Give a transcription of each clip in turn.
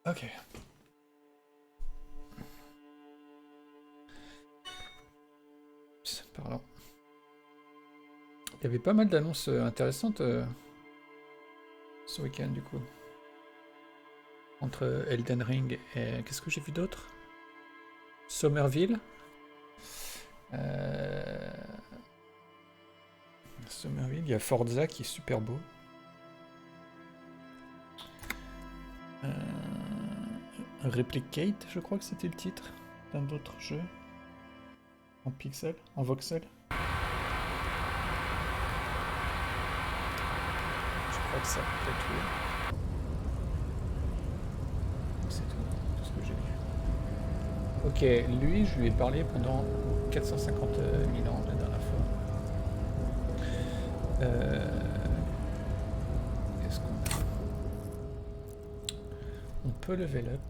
Ok. Parlant. Il y avait pas mal d'annonces intéressantes ce week-end du coup. Entre Elden Ring et... Qu'est-ce que j'ai vu d'autre? Somerville. Somerville, il y a Forza qui est super beau. Replicate, je crois que c'était le titre d'un autre jeu. En pixel, en voxel. Je crois que ça peut être tout. C'est tout ce que j'ai vu. Ok, lui, je lui ai parlé pendant 450 000 ans la dernière fois. Qu'est-ce qu'on a? On peut level up.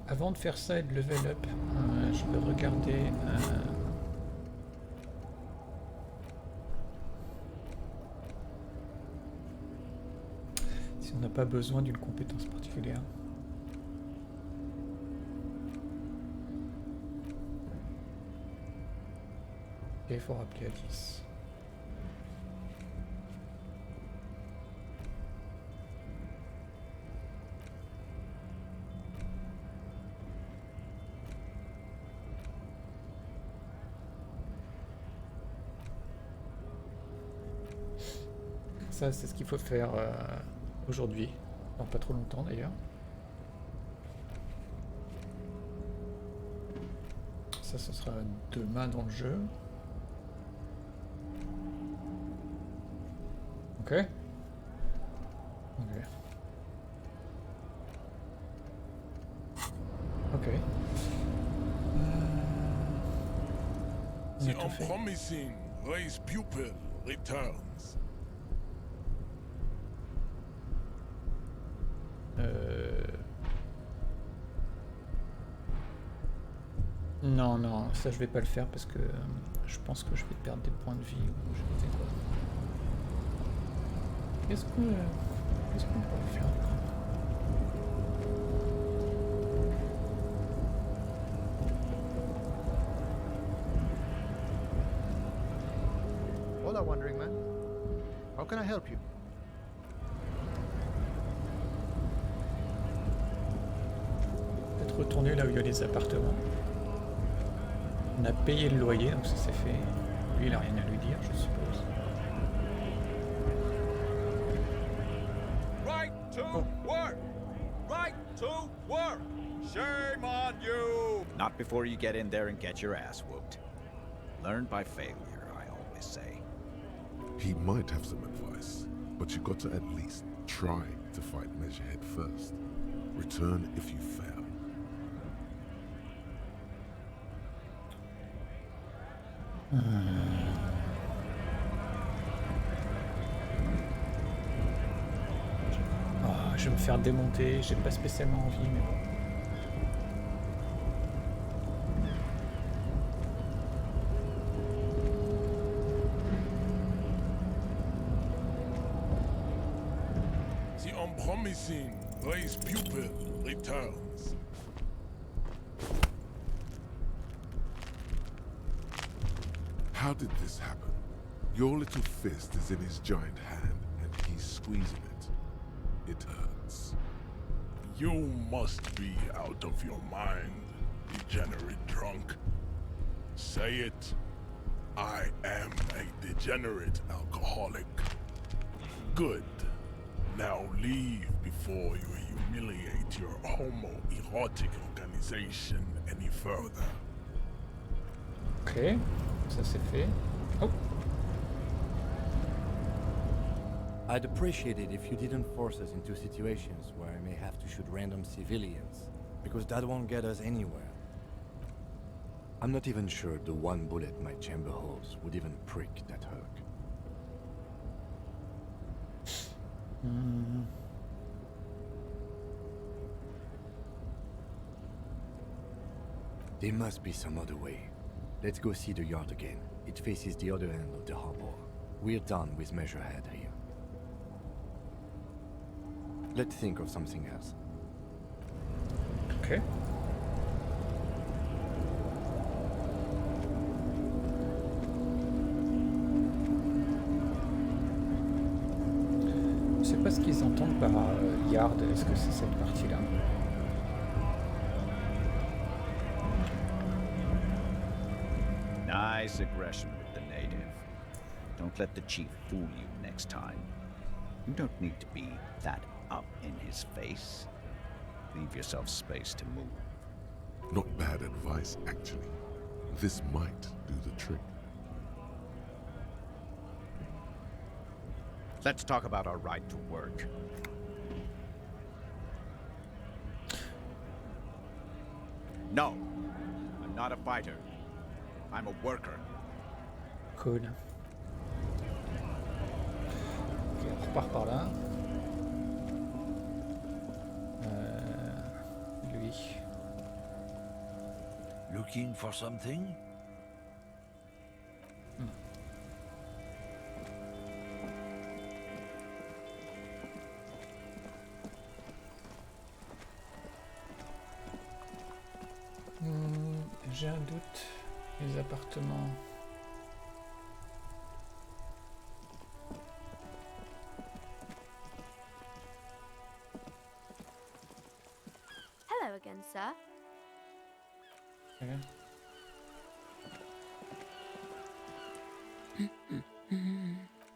Avant de faire ça et de level up, je vais regarder... si on n'a pas besoin d'une compétence particulière. Et il faut rappeler à 10. Ça, c'est ce qu'il faut faire aujourd'hui, dans pas trop longtemps d'ailleurs. Ça, ce sera demain dans le jeu. Ok. Ok. Ok. The unpromising race pupil returns. Non, non, ça je vais pas le faire parce que je pense que je vais perdre des points de vie ou je ne sais quoi. Qu'est-ce qu'on pourrait faire? Hola, wandering man. How can I help you? Peut-être retourner là où il y a les appartements. On a payé le loyer, donc ça c'est fait. Lui, il a rien à lui dire, je suppose. Right to work! Right to work! Shame on you! Not before you get in there and get your ass whooped. Learn by failure, I always say. He might have some advice, but you got to at least try to fight Measurehead first. Return if you fail. Oh, je vais me faire démonter, j'ai pas spécialement envie, mais bon. The unpromising race pupil returns. How did this happen? Your little fist is in his giant hand, and he's squeezing it. It hurts. You must be out of your mind, degenerate drunk. Say it. I am a degenerate alcoholic. Good. Now leave before you humiliate your homoerotic organization any further. Ok, ça c'est fait. Oh, I'd appreciate it if you didn't force us into situations where I may have to shoot random civilians, because that won't get us anywhere. I'm not even sure the one bullet my chamber holds would even prick that hurt. There must be some other way. Let's go see the yard again. It faces the other end of the harbor. We're done with Measurehead here. Let's think of something else. Ok. Je sais pas ce qu'ils entendent par yard. Est-ce que c'est cette partie-là? Nice aggression with the native. Don't let the chief fool you next time. You don't need to be that up in his face. Leave yourself space to move. Not bad advice, actually. This might do the trick. Let's talk about our right to work. No, I'm not a fighter. I'm a worker. Cool. Ok, on repart par là. Lui. Looking for something? J'ai un doute. Les appartements. Hello again, sir. Ok.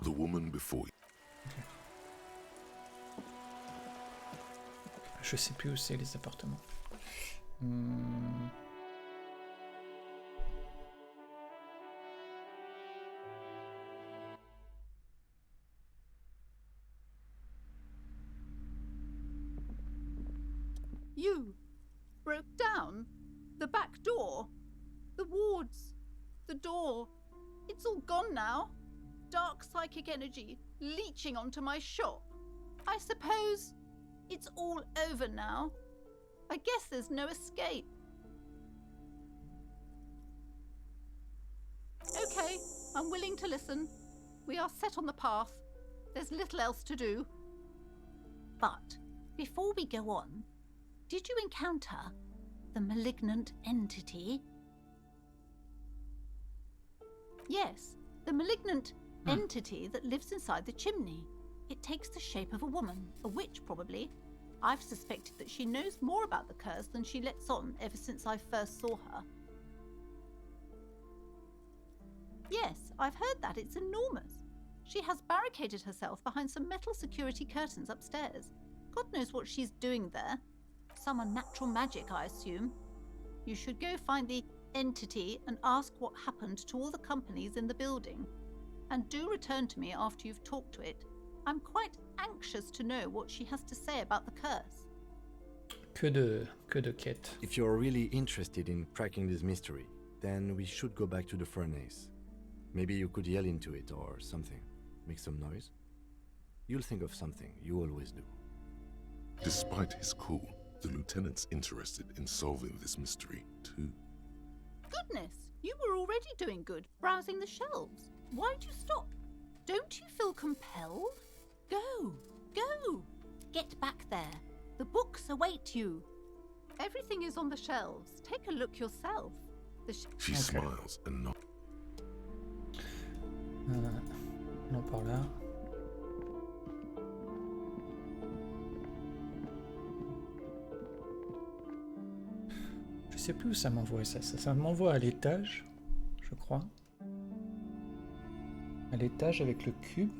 The woman before you. Je sais plus où c'est les appartements. You broke down the back door, the wards, the door. It's all gone now. Dark psychic energy leeching onto my shop. I suppose it's all over now. I guess there's no escape. Okay, I'm willing to listen. We are set on the path. There's little else to do. But before we go on, did you encounter the malignant entity? Yes, the malignant entity that lives inside the chimney. It takes the shape of a woman, a witch probably. I've suspected that she knows more about the curse than she lets on ever since I first saw her. Yes, I've heard that. It's enormous. She has barricaded herself behind some metal security curtains upstairs. God knows what she's doing there. Some unnatural magic, I assume. You should go find the entity and ask what happened to all the companies in the building. And do return to me after you've talked to it. I'm quite anxious to know what she has to say about the curse. Que de quêtes. If you're really interested in cracking this mystery, then we should go back to the furnace. Maybe you could yell into it or something. Make some noise. You'll think of something, you always do. Despite his cool, the lieutenant's interested in solving this mystery too. Goodness, you were already doing good, browsing the shelves. Why'd you stop? Don't you feel compelled? Go, go. Get back there. The books await you. Everything is on the shelves. Take a look yourself. She smiles and nods. Non, par là. Je sais plus où ça m'envoie ça. Ça m'envoie à l'étage, je crois. À l'étage avec le cube.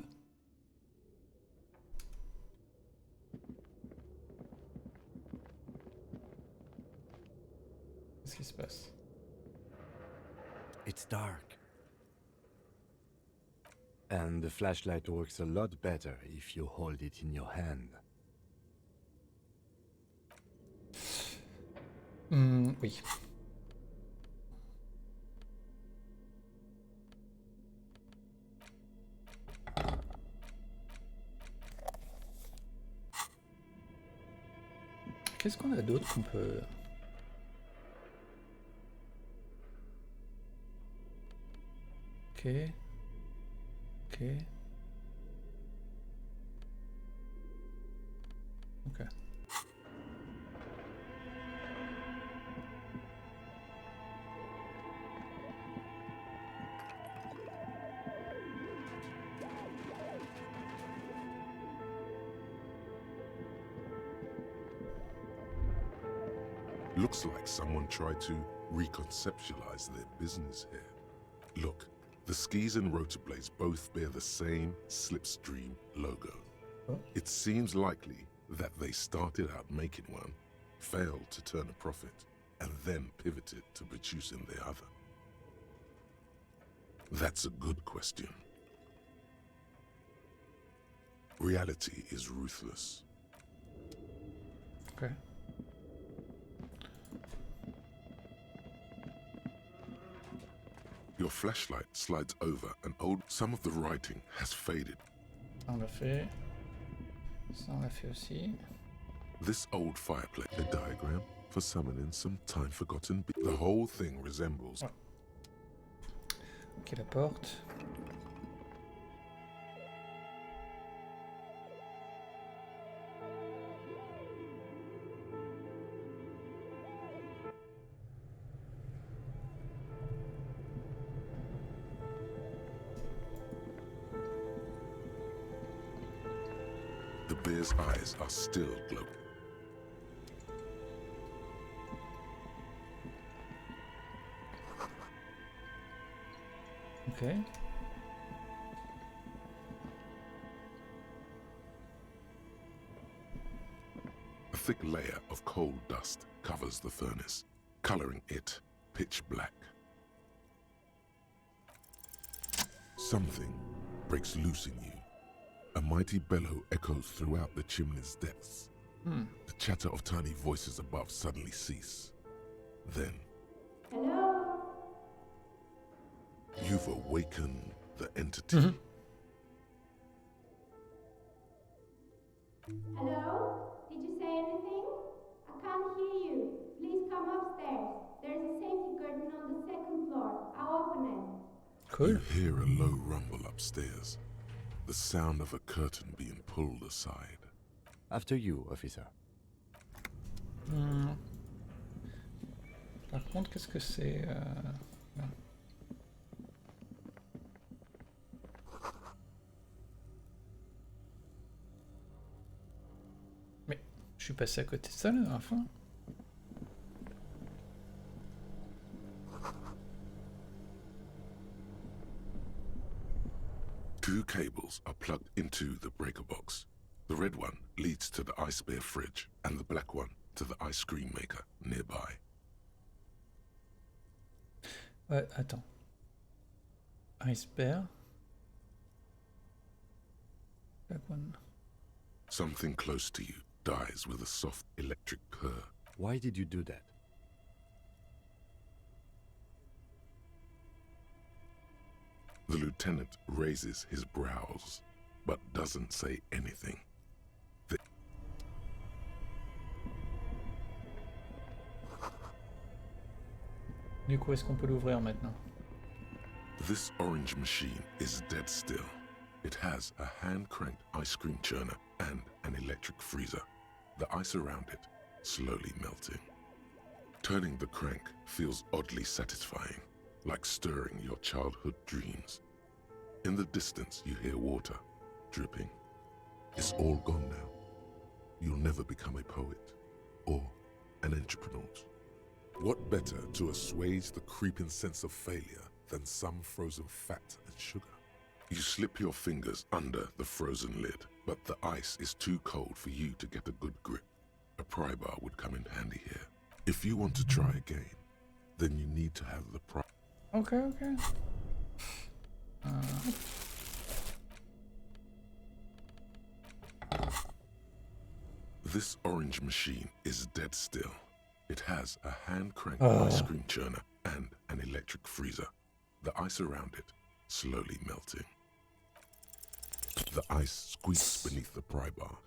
Qu'est-ce qui se passe? It's dark. And the flashlight works a lot better if you hold it in your hand. Oui. Qu'est-ce qu'on a d'autre qu'on peut... Ok. Ok. Ok. Looks like someone tried to reconceptualize their business here. Look, the skis and rotor blades both bear the same slipstream logo. Oh. It seems likely that they started out making one, failed to turn a profit, and then pivoted to producing the other. That's a good question. Reality is ruthless. Ok. Your flashlight slides over an old... Some of the writing has faded. Ça on l'a fait. Ça on l'a fait aussi. This old fireplace, a diagram for summoning some time-forgotten... The whole thing resembles... Ouais. Ok, la porte. The bear's eyes are still glowing. Ok. A thick layer of coal dust covers the furnace, coloring it pitch black. Something breaks loose in you. A mighty bellow echoes throughout the chimney's depths. The chatter of tiny voices above suddenly cease. Then, Hello? you've awakened the entity. Hello? Did you say anything? I can't hear you. Please come upstairs. There's a safety curtain on the second floor. I'll open it. Cool. You hear a low rumble upstairs, the sound of a curtain being pulled aside. After you, officer. Par contre, qu'est-ce que c'est là. Mais je suis passé à côté de ça la dernière fois. Two cables are plugged into the breaker box. The red one leads to the ice bear fridge, and the black one to the ice cream maker nearby. Ouais, attends. Ice Bear. Black one. Something close to you dies with a soft electric purr. Why did you do that? The lieutenant raises his brows, but doesn't say anything. Du coup, est-ce qu'on peut l'ouvrir maintenant? This orange machine is dead still. It has a hand-cranked ice cream churner and an electric freezer. The ice around it slowly melting. Turning the crank feels oddly satisfying, like stirring your childhood dreams. In the distance, you hear water dripping. It's all gone now. You'll never become a poet or an entrepreneur. What better to assuage the creeping sense of failure than some frozen fat and sugar? You slip your fingers under the frozen lid, but the ice is too cold for you to get a good grip. A pry bar would come in handy here. If you want to try again, then you need to have the pry. Okay, okay. This orange machine is dead still. It has a hand-cranked ice cream churner and an electric freezer. The ice around it slowly melting. The ice squeaks beneath the pry bar.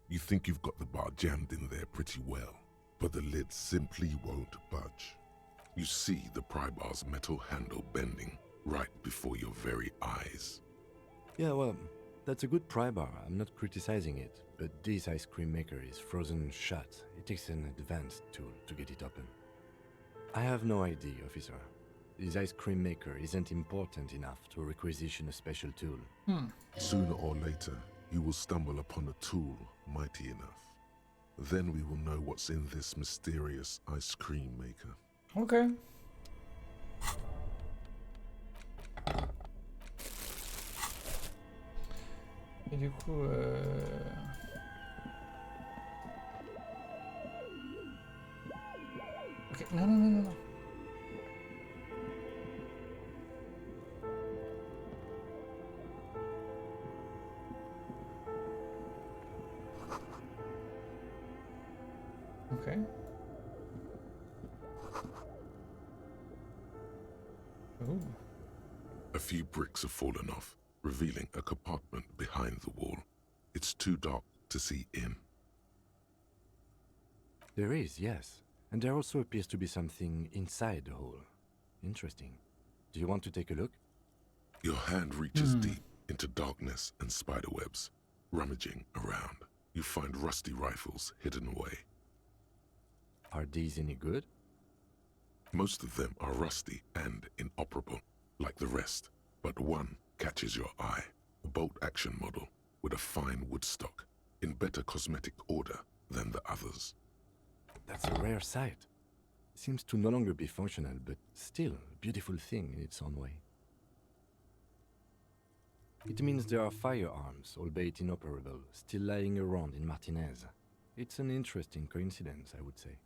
You think you've got the bar jammed in there pretty well, but the lid simply won't budge. You see the pry bar's metal handle bending, right before your very eyes. Yeah, well, that's a good pry bar. I'm not criticizing it, but this ice cream maker is frozen shut. It takes an advanced tool to get it open. I have no idea, officer. This ice cream maker isn't important enough to requisition a special tool. Sooner or later, you will stumble upon a tool mighty enough. Then we will know what's in this mysterious ice cream maker. Ok. Et du coup... Ok, non, non, non, non, non. Ok. Ooh. A few bricks have fallen off, revealing a compartment behind the wall. It's too dark to see in. There is, yes. And there also appears to be something inside the hole. Interesting. Do you want to take a look? Your hand reaches deep into darkness and spiderwebs. Rummaging around, you find rusty rifles hidden away. Are these any good? Most of them are rusty and inoperable, like the rest, but one catches your eye. A bolt-action model with a fine wood stock, in better cosmetic order than the others. That's a rare sight. Seems to no longer be functional, but still a beautiful thing in its own way. It means there are firearms, albeit inoperable, still lying around in Martinez. It's an interesting coincidence, I would say.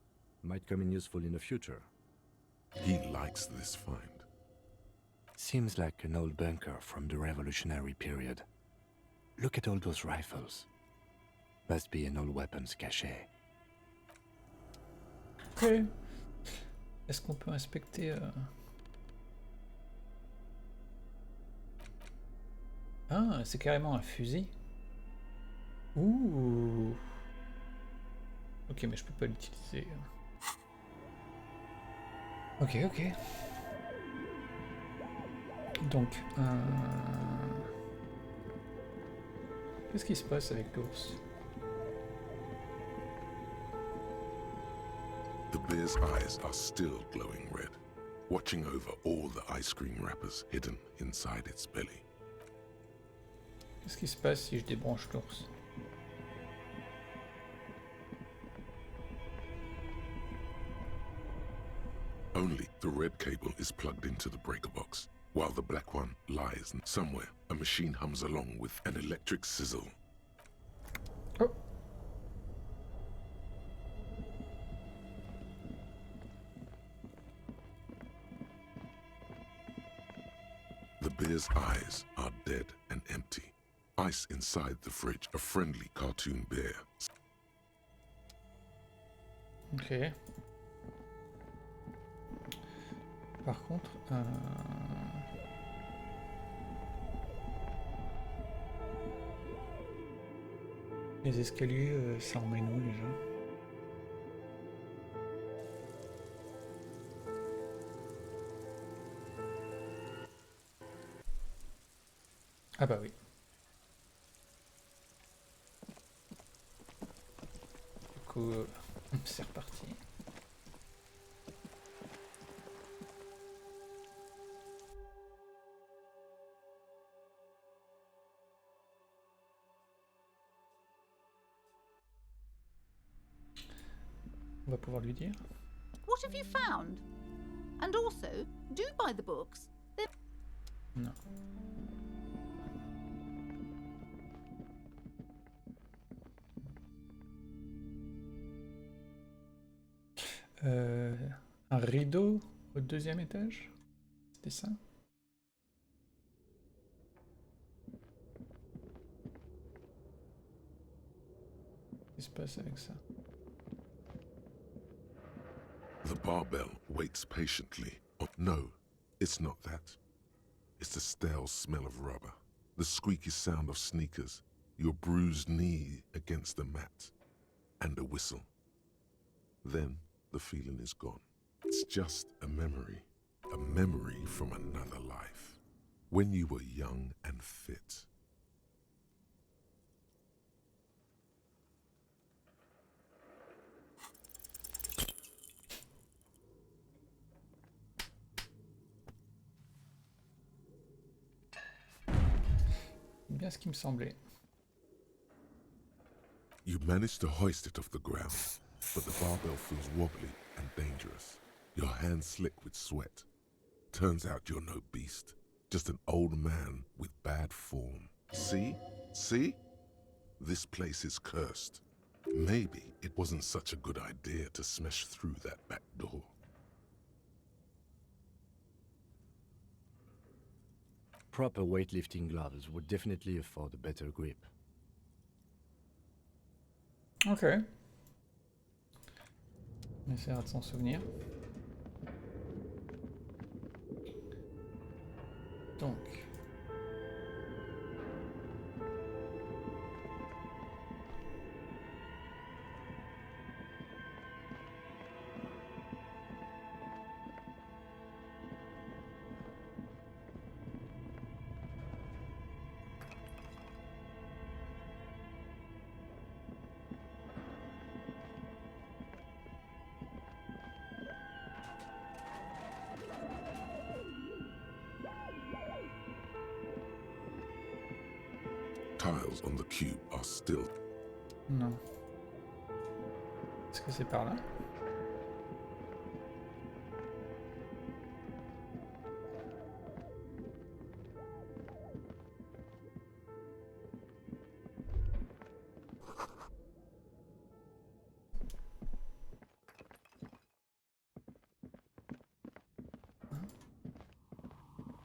Might come in useful in the future. He likes this find. Seems like an old bunker from the revolutionary period. Look at all those rifles. Must be an old weapons cache. Ok. Est-ce qu'on peut inspecter Ah, c'est carrément un fusil. Ouh. Ok, mais je peux pas l'utiliser. Ok, ok. Donc, qu'est-ce qui se passe avec l'ours? The bear's eyes are still glowing red, watching over all the ice cream wrappers hidden inside its belly. Qu'est-ce qui se passe si je débranche l'ours? Only the red cable is plugged into the breaker box, while the black one lies somewhere. A machine hums along with an electric sizzle. Oh. The bear's eyes are dead and empty. Ice inside the fridge, a friendly cartoon bear. Ok. Par contre, les escaliers, ça emmène où déjà? Ah bah oui. Du coup, c'est reparti. On va pouvoir lui dire. What have you found? And also, do buy the books. Non. Un rideau au deuxième étage? C'était ça? Qu'est-ce qui se passe avec ça? The barbell waits patiently. Oh, no, it's not that. It's the stale smell of rubber, the squeaky sound of sneakers, your bruised knee against the mat, and a whistle. Then the feeling is gone. It's just a memory. A memory from another life, when you were young and fit. Bien ce qui me semblait. You managed to hoist it off the ground, but the barbell feels wobbly and dangerous. Your hands slick with sweat. Turns out you're no beast, just an old man with bad form. See? See? This place is cursed. Maybe it wasn't such a good idea to smash through that back door. Proper weightlifting gloves would definitely afford a better grip. Ok. On essaiera de s'en souvenir. Donc. Tiles on the cube are still. Non. Est-ce que c'est par là?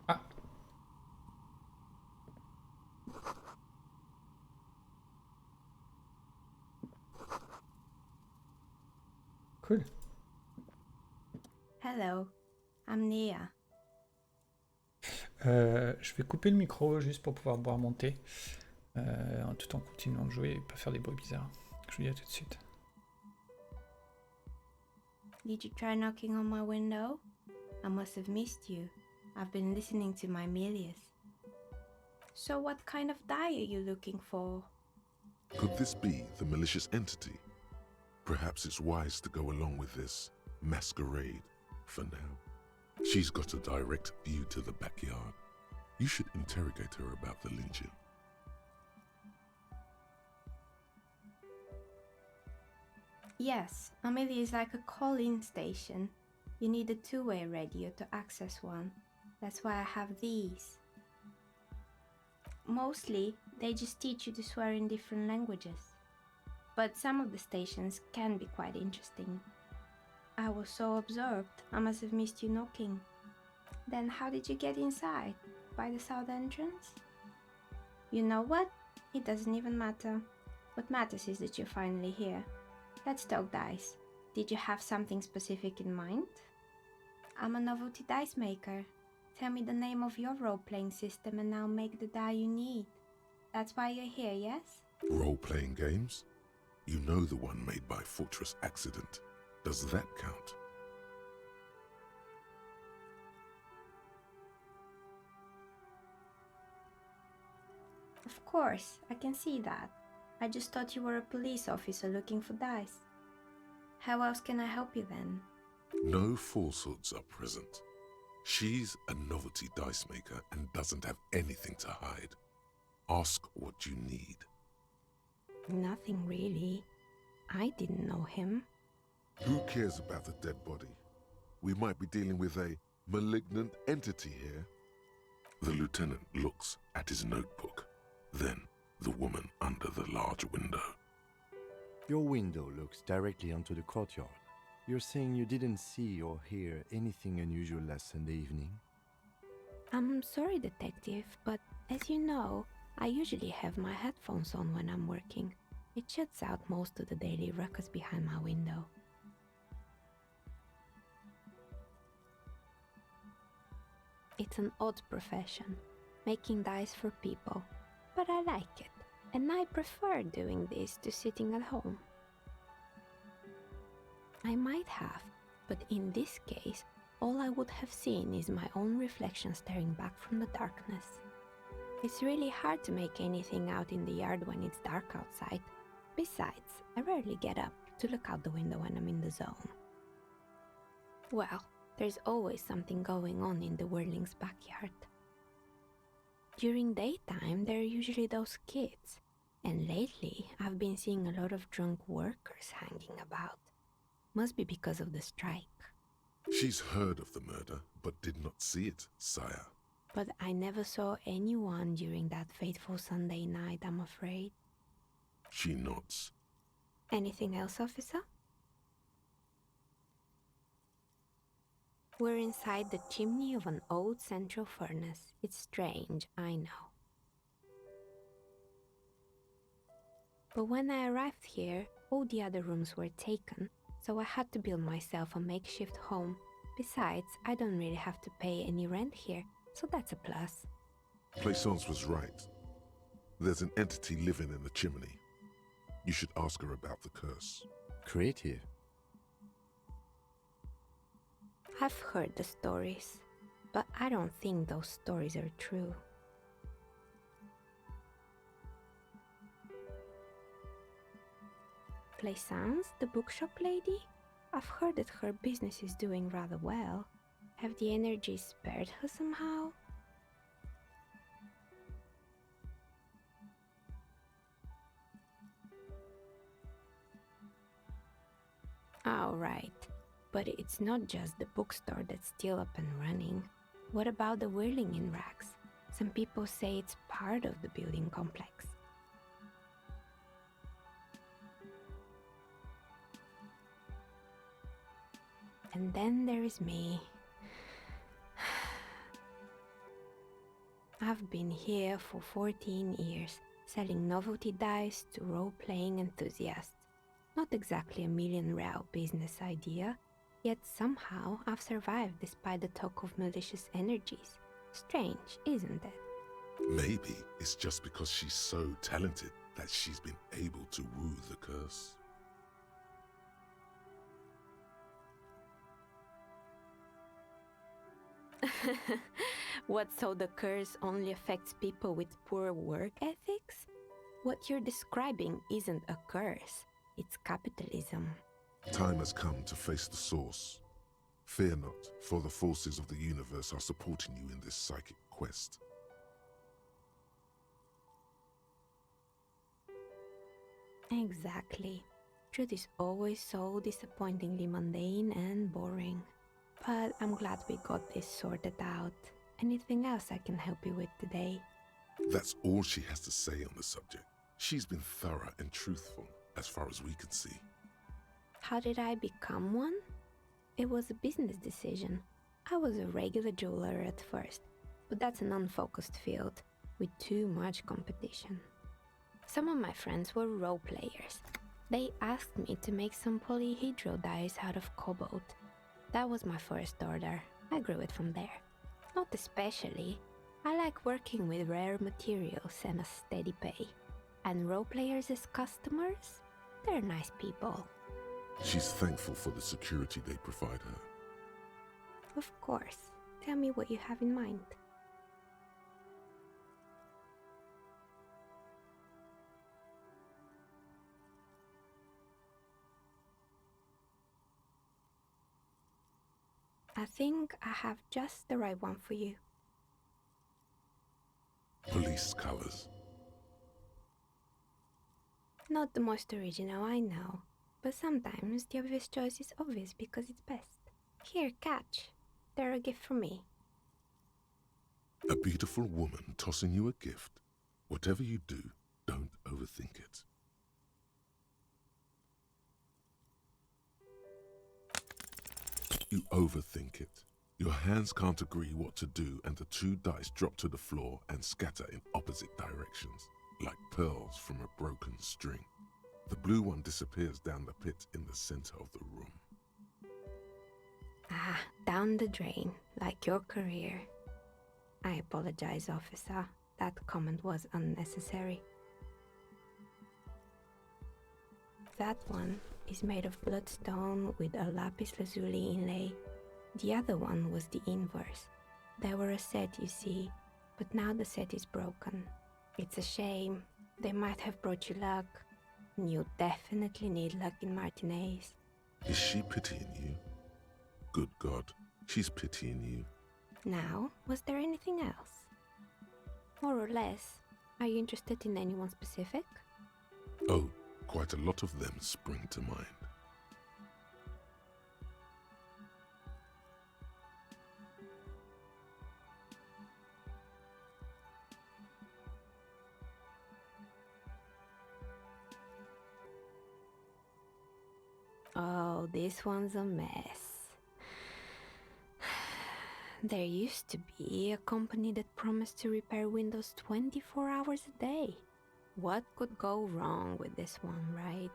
Ah. Cool. Hello, I'm Nia. Je vais couper le micro juste pour pouvoir boire mon thé, tout en continuant de jouer et pas faire des bruits bizarres. Je vous dis à tout de suite. Did you try knocking on my window? I must have missed you. I've been listening to my Melius. So what kind of die are you looking for? Could this be the malicious entity? Perhaps it's wise to go along with this masquerade for now. She's got a direct view to the backyard. You should interrogate her about the lynching. Yes, Amelia is like a call-in station. You need a two-way radio to access one. That's why I have these. Mostly, they just teach you to swear in different languages. But some of the stations can be quite interesting. I was so absorbed, I must have missed you knocking. Then how did you get inside? By the south entrance? You know what? It doesn't even matter. What matters is that you're finally here. Let's talk dice. Did you have something specific in mind? I'm a novelty dice maker. Tell me the name of your role-playing system and I'll make the die you need. That's why you're here, yes? Role-playing games? You know the one made by Fortress Accident. Does that count? Of course, I can see that. I just thought you were a police officer looking for dice. How else can I help you then? No falsehoods are present. She's a novelty dice maker and doesn't have anything to hide. Ask what you need. Nothing really. I didn't know him. Who cares about the dead body? We might be dealing with a malignant entity here. The lieutenant looks at his notebook, then the woman under the large window. Your window looks directly onto the courtyard. You're saying you didn't see or hear anything unusual last Sunday evening? I'm sorry, detective, but as you know, I usually have my headphones on when I'm working. It shuts out most of the daily ruckus behind my window. It's an odd profession, making dice for people, but I like it, and I prefer doing this to sitting at home. I might have, but in this case, all I would have seen is my own reflection staring back from the darkness. It's really hard to make anything out in the yard when it's dark outside. Besides, I rarely get up to look out the window when I'm in the zone. Well, there's always something going on in the Whirling's backyard. During daytime, there are usually those kids, and lately I've been seeing a lot of drunk workers hanging about. Must be because of the strike. She's heard of the murder, but did not see it, sire. But I never saw anyone during that fateful Sunday night, I'm afraid. She nods. Anything else, officer? We're inside the chimney of an old central furnace. It's strange, I know. But when I arrived here, all the other rooms were taken, so I had to build myself a makeshift home. Besides, I don't really have to pay any rent here, so that's a plus. Plaisance was right. There's an entity living in the chimney. You should ask her about the curse. Creative. I've heard the stories, but I don't think those stories are true. Plaisance, the bookshop lady? I've heard that her business is doing rather well. Have the energies spared her somehow? Oh, right. But it's not just the bookstore that's still up and running. What about the Whirling in rags? Some people say it's part of the building complex. And then there is me. I've been here for 14 years, selling novelty dice to role-playing enthusiasts. Not exactly a million-real business idea, yet somehow I've survived despite the talk of malicious energies. Strange, isn't it? Maybe it's just because she's so talented that she's been able to woo the curse. What, so the curse only affects people with poor work ethics? What you're describing isn't a curse, it's capitalism. Time has come to face the source. Fear not, for the forces of the universe are supporting you in this psychic quest. Exactly. Truth is always so disappointingly mundane and boring. But I'm glad we got this sorted out. Anything else I can help you with today? That's all she has to say on the subject. She's been thorough and truthful, as far as we can see. How did I become one? It was a business decision. I was a regular jeweler at first, but that's an unfocused field, with too much competition. Some of my friends were role players. They asked me to make some polyhedral dice out of cobalt. That was my first order. I grew it from there. Not especially. I like working with rare materials and a steady pay. And role players as customers? They're nice people. She's thankful for the security they provide her. Of course. Tell me what you have in mind. I think I have just the right one for you. Police colors. Not the most original, I know. But sometimes the obvious choice is obvious because it's best. Here, catch. They're a gift from me. A beautiful woman tossing you a gift. Whatever you do, don't overthink it. You overthink it. Your hands can't agree what to do, and the two dice drop to the floor and scatter in opposite directions, like pearls from a broken string. The blue one disappears down the pit in the center of the room. Ah, down the drain, like your career. I apologize, officer. That comment was unnecessary. That one is made of bloodstone with a lapis lazuli inlay. The other one was the inverse. They were a set, you see, but now the set is broken. It's a shame. They might have brought you luck. And you definitely need luck in Martinez. Is she pitying you? Good God, she's pitying you. Now, was there anything else? More or less, are you interested in anyone specific? Oh, quite a lot of them spring to mind. Oh, this one's a mess. There used to be a company that promised to repair windows 24 hours a day. What could go wrong with this one, right?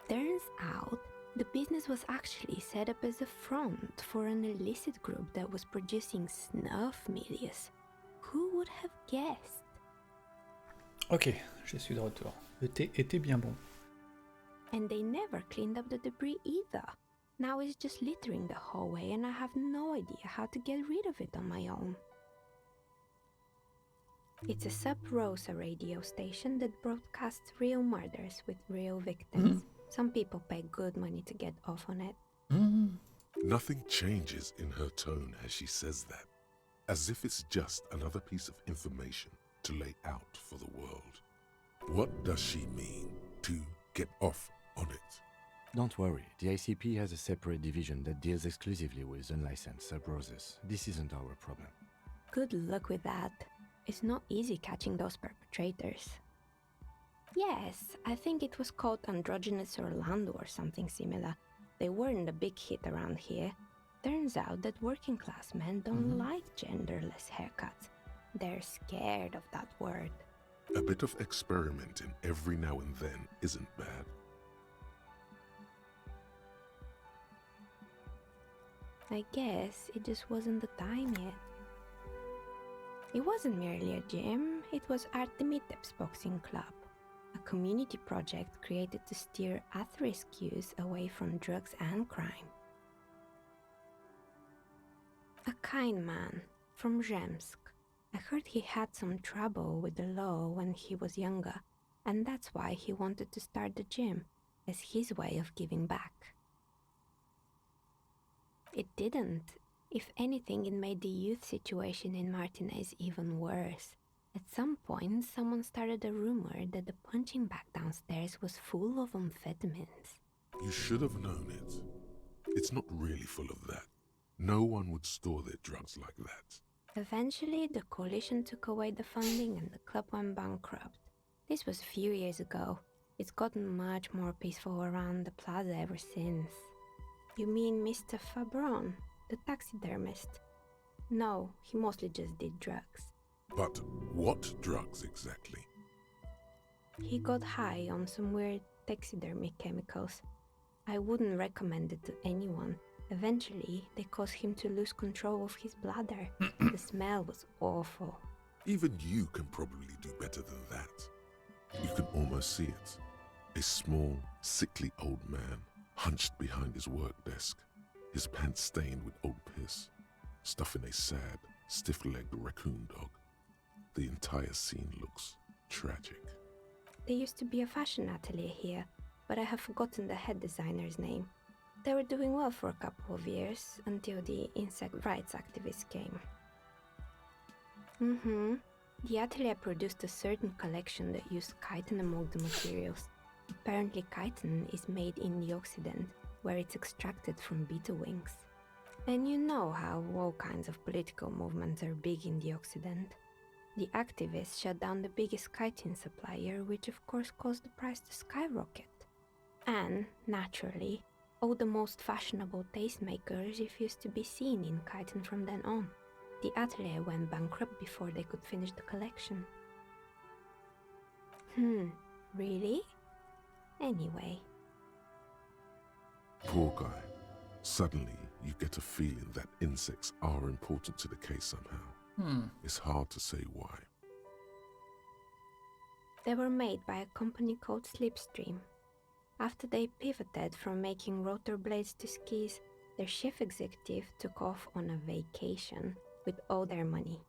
Turns out, the business was actually set up as a front for an illicit group that was producing snuff milias. Who would have guessed? Ok, je suis de retour. Le thé était bien bon. And they never cleaned up the debris either. Now it's just littering the hallway and I have no idea how to get rid of it on my own. It's a sub-Rosa radio station that broadcasts real murders with real victims. Some people pay good money to get off on it. Nothing changes in her tone as she says that, as if it's just another piece of information to lay out for the world. What does she mean to get off on it? Don't worry, the ICP has a separate division that deals exclusively with unlicensed sub-roses. This isn't our problem. Good luck with that. It's not easy catching those perpetrators. Yes, I think it was called Androgynous Orlando or something similar. They weren't a big hit around here. Turns out that working class men don't like genderless haircuts. They're scared of that word. A bit of experimenting every now and then isn't bad. I guess it just wasn't the time yet. It wasn't merely a gym, it was Artemiteps Boxing Club, a community project created to steer at-risk youth away from drugs and crime. A kind man from Zemsk. I heard he had some trouble with the law when he was younger, and that's why he wanted to start the gym, as his way of giving back. It didn't. If anything, it made the youth situation in Martinez even worse. At some point, someone started a rumor that the punching bag downstairs was full of amphetamines. You should have known it. It's not really full of that. No one would store their drugs like that. Eventually, the coalition took away the funding and the club went bankrupt. This was a few years ago. It's gotten much more peaceful around the plaza ever since. You mean Mr. Fabron, the taxidermist? No, he mostly just did drugs. But what drugs exactly? He got high on some weird taxidermy chemicals. I wouldn't recommend it to anyone. Eventually, they caused him to lose control of his bladder. The smell was awful. Even you can probably do better than that. You can almost see it. A small, sickly old man, hunched behind his work desk, his pants stained with old piss, stuffing a sad, stiff-legged raccoon dog. The entire scene looks tragic. There used to be a fashion atelier here, but I have forgotten the head designer's name. They were doing well for a couple of years, until the insect rights activists came. The atelier produced a certain collection that used chitin among the materials. Apparently chitin is made in the Occident, where it's extracted from beetle wings. And you know how all kinds of political movements are big in the Occident. The activists shut down the biggest chitin supplier, which of course caused the price to skyrocket. And, naturally, all the most fashionable tastemakers refused to be seen in chitin from then on. The atelier went bankrupt before they could finish the collection. Really? Anyway. Poor guy. Suddenly, you get a feeling that insects are important to the case somehow. It's hard to say why. They were made by a company called Slipstream. After they pivoted from making rotor blades to skis, Their chief executive took off on a vacation with all their money.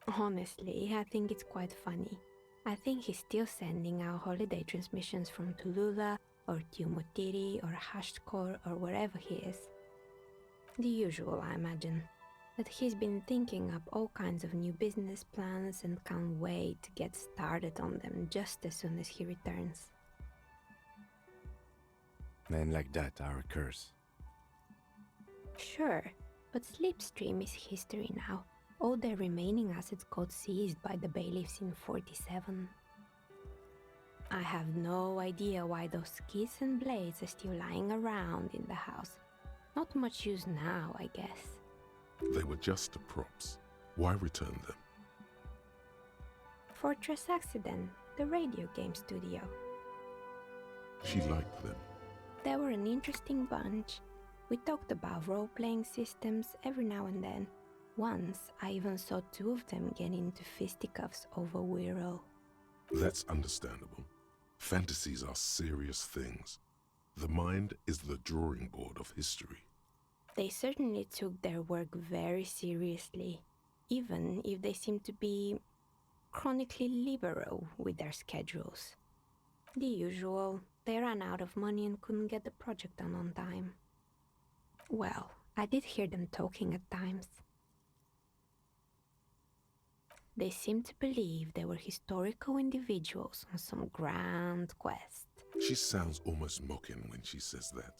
Honestly, I think it's quite funny. I think he's still sending out holiday transmissions from Tulula or Tiumotiri or Hashtkor or wherever he is. The usual, I imagine. That he's been thinking up all kinds of new business plans and can't wait to get started on them just as soon as he returns. Men like that are a curse. Sure, but Slipstream is history now. All their remaining assets got seized by the bailiffs in 47. I have no idea why those keys and blades are still lying around in the house. Not much use now, I guess. They were just props. Why return them? Fortress Accident, the radio game studio. She liked them. They were an interesting bunch. We talked about role-playing systems every now and then. Once, I even saw two of them get into fisticuffs over Wirral. That's understandable. Fantasies are serious things. The mind is the drawing board of history. They certainly took their work very seriously, even if they seemed to be chronically liberal with their schedules. The usual, they ran out of money and couldn't get the project done on time. Well, I did hear them talking at times. They seemed to believe they were historical individuals on some grand quest. She sounds almost mocking when she says that.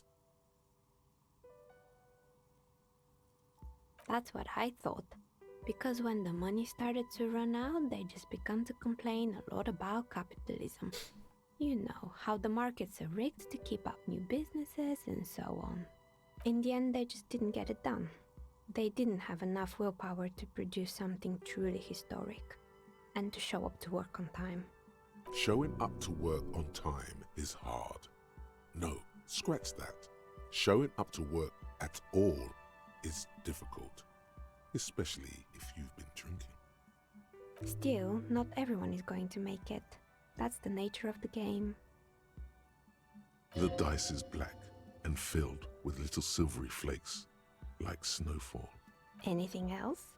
That's what I thought, because when the money started to run out, they just began to complain a lot about capitalism. You know, how the markets are rigged to keep up new businesses and so on. In the end, they just didn't get it done. They didn't have enough willpower to produce something truly historic, and to show up to work on time. Showing up to work on time is hard. No, scratch that. Showing up to work at all is difficult, especially if you've been drinking. Still, not everyone is going to make it. That's the nature of the game. The dice is black and filled with little silvery flakes, like snowfall. Anything else?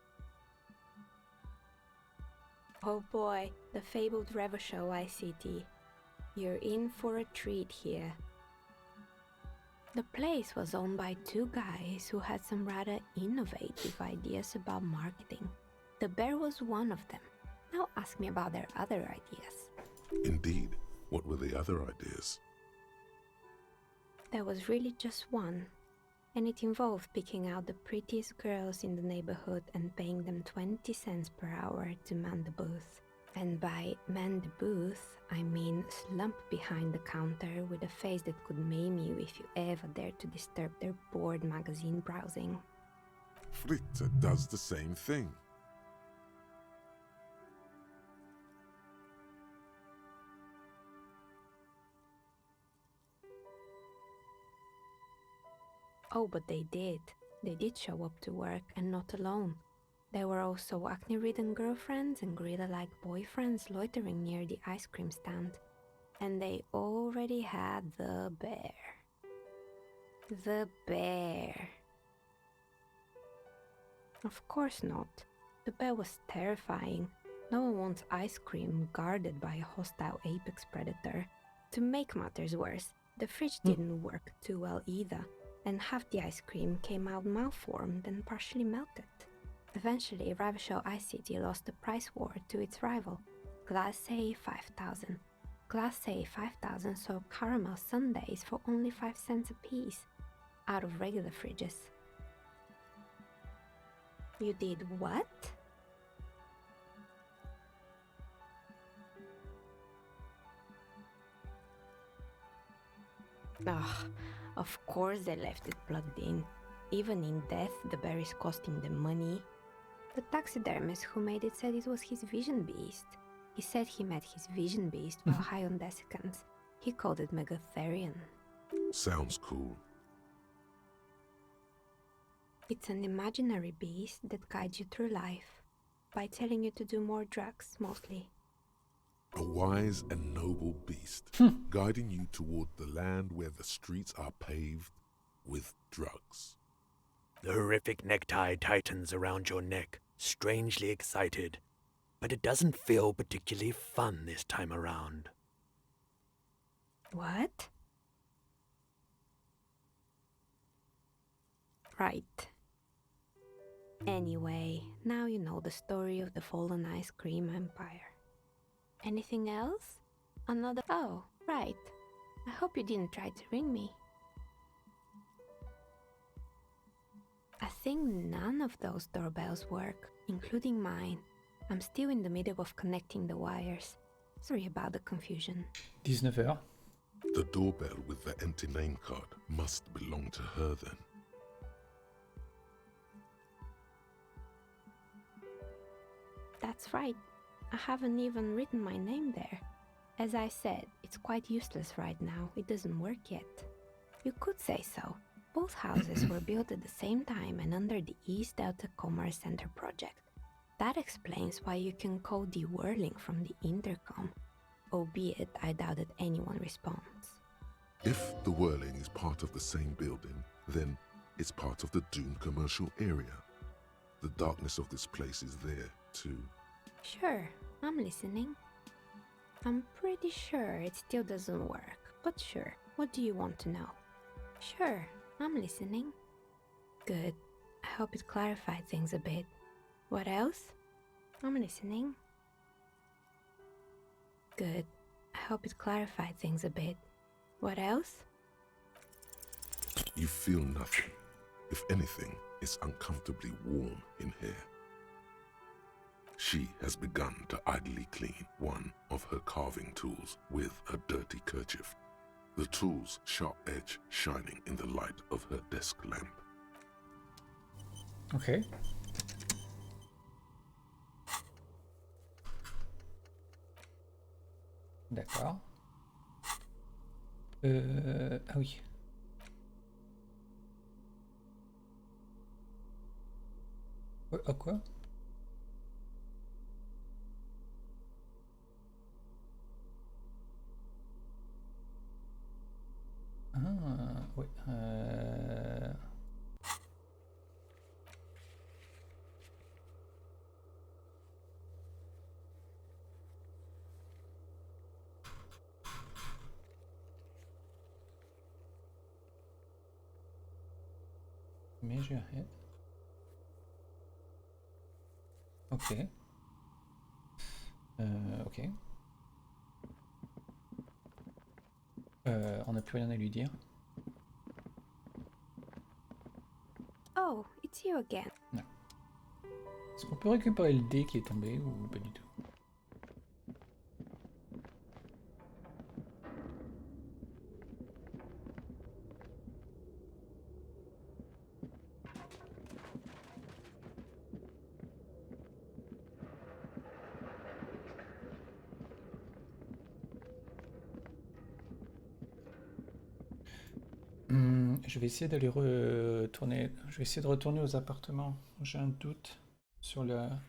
Oh boy, the fabled Revo Show ICT. You're in for a treat here. The place was owned by two guys who had some rather innovative ideas about marketing. The bear was one of them. Now ask me about their other ideas. Indeed, what were the other ideas? There was really just one, and it involved picking out the prettiest girls in the neighborhood and paying them 20 cents per hour to man the booth. And by man the booth, I mean slump behind the counter with a face that could maim you if you ever dared to disturb their bored magazine browsing. Fritte does the same thing. Oh, but they did. They did show up to work, and not alone. There were also acne-ridden girlfriends and gorilla-like boyfriends loitering near the ice cream stand. And they already had the bear. The bear. Of course not. The bear was terrifying. No one wants ice cream guarded by a hostile apex predator. To make matters worse, the fridge didn't work too well either, and half the ice cream came out malformed and partially melted. Eventually, Ravishell ICT lost the price war to its rival, Class A 5000. Class A 5000 sold caramel sundaes for only 5 cents a piece, out of regular fridges. You did what? Ugh, of course they left it plugged in. Even in death, the bear is costing them money. The taxidermist who made it said it was his vision beast. He said he met his vision beast while high on desiccants. He called it Megatherian. Sounds cool. It's an imaginary beast that guides you through life, by telling you to do more drugs, mostly. A wise and noble beast, guiding you toward the land where the streets are paved with drugs. The horrific necktie tightens around your neck, strangely excited, but it doesn't feel particularly fun this time around. What? Right. Anyway, now you know the story of the fallen ice cream empire. Anything else? Another... Oh, right. I hope you didn't try to ring me. I think none of those doorbells work, including mine. I'm still in the middle of connecting the wires. Sorry about the confusion. 19h. The doorbell with the empty name card must belong to her then. That's right. I haven't even written my name there. As I said, it's quite useless right now. It doesn't work yet. You could say so. Both houses were built at the same time and under the East Delta Commerce Center project. That explains why you can call de-whirling from the intercom, albeit I doubt that anyone responds. If the whirling is part of the same building, then it's part of the Dune commercial area. The darkness of this place is there, too. Sure, I'm listening. I'm pretty sure it still doesn't work, but sure, what do you want to know? Sure, I'm listening. Good. I hope it clarified things a bit. What else? I'm listening. Good. I hope it clarified things a bit. What else? You feel nothing. If anything, it's uncomfortably warm in here. She has begun to idly clean one of her carving tools with a dirty kerchief, the tool's sharp edge shining in the light of her desk lamp. Ok. D'accord. Ah oui. Ah quoi? Ah, oui. Measure head. Ok. Ok. On n'a plus rien à lui dire. Oh, it's you again. Non. Est-ce qu'on peut récupérer le dé qui est tombé ou pas du tout? Je vais essayer d'aller retourner. Je vais essayer de retourner aux appartements. J'ai un doute sur la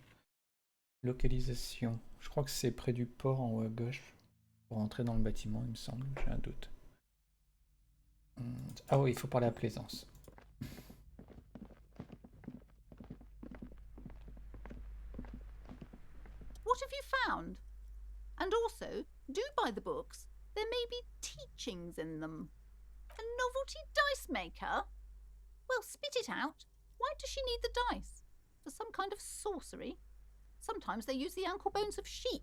localisation. Je crois que c'est près du port en haut à gauche. Pour rentrer dans le bâtiment, il me semble. J'ai un doute. Ah oui, il faut parler à Plaisance. What have you found? And also, do buy the books. There may be teachings in them. A novelty dice maker? Well, spit it out. Why does she need the dice? For some kind of sorcery? Sometimes they use the ankle bones of sheep.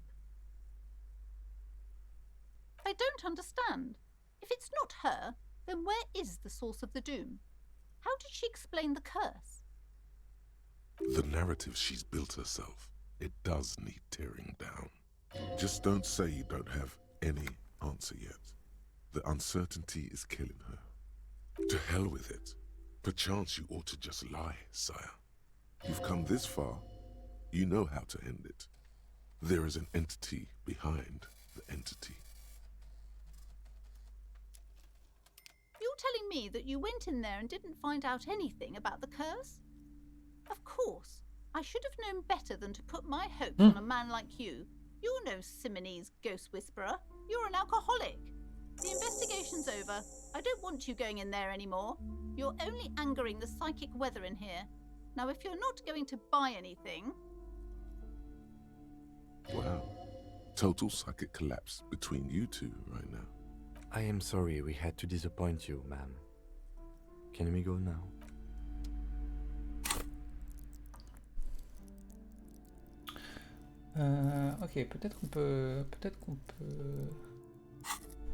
I don't understand. If it's not her, then where is the source of the doom? How did she explain the curse? The narrative she's built herself, it does need tearing down. Just don't say you don't have any answer yet. The uncertainty is killing her. To hell with it. Perchance you ought to just lie, sire. You've come this far. You know how to end it. There is an entity behind the entity. You're telling me that you went in there and didn't find out anything about the curse? Of course. I should have known better than to put my hopes on a man like you. You're no Simonese ghost whisperer. You're an alcoholic. The investigation's over. I don't want you going in there anymore. You're only angering the psychic weather in here. Now, if you're not going to buy anything... Wow. Total psychic collapse between you two right now. I am sorry we had to disappoint you, ma'am. Can we go now? Ok, peut-être qu'on peut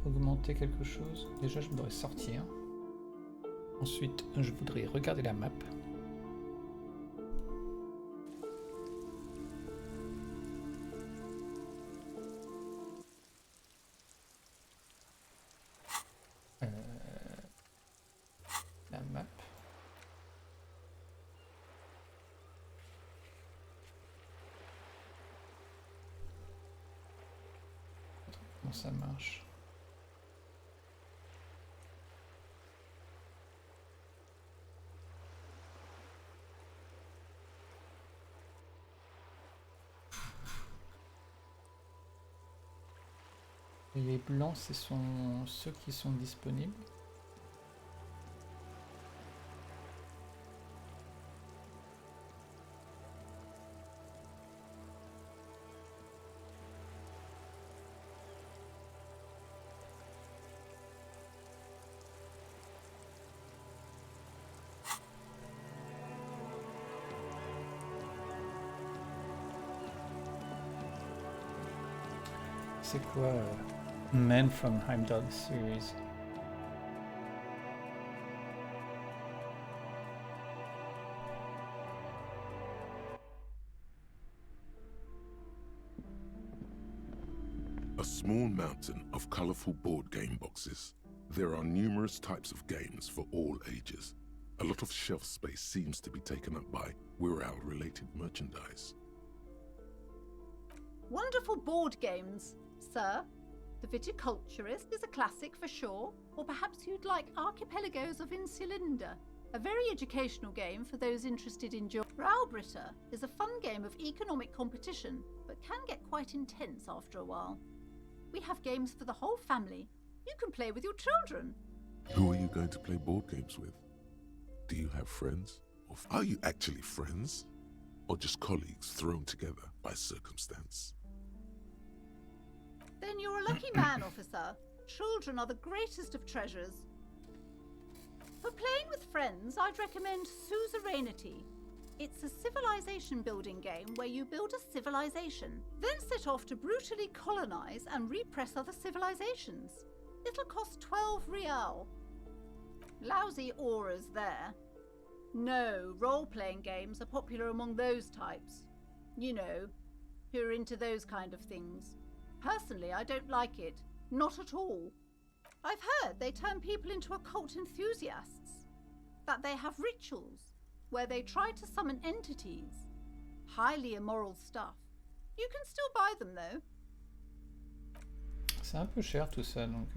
augmenter quelque chose. Déjà, je voudrais sortir. Ensuite, je voudrais regarder la map. La map. Comment ça marche? Et les blancs, ce sont ceux qui sont disponibles. C'est quoi Men from Heimdall series? A small mountain of colorful board game boxes. There are numerous types of games for all ages. A lot of shelf space seems to be taken up by Wirral-related merchandise. Wonderful board games, sir. The Viticulturist is a classic for sure, or perhaps you'd like Archipelagos of Insulinda, a very educational game for those interested in Graubritter is a fun game of economic competition, but can get quite intense after a while. We have games for the whole family. You can play with your children. Who are you going to play board games with? Do you have friends? Or are you actually friends? Or just colleagues thrown together by circumstance? Then you're a lucky man, officer. Children are the greatest of treasures. For playing with friends, I'd recommend Suzerainty. It's a civilization building game where you build a civilization, then set off to brutally colonize and repress other civilizations. It'll cost 12 real. Lousy auras there. No, role-playing games are popular among those types. You know, who are into those kind of things. Personally, I don't like it. Not at all. I've heard they turn people into occult enthusiasts. That they have rituals where they try to summon entities. Highly immoral stuff. You can still buy them, though. C'est un peu cher tout ça, donc...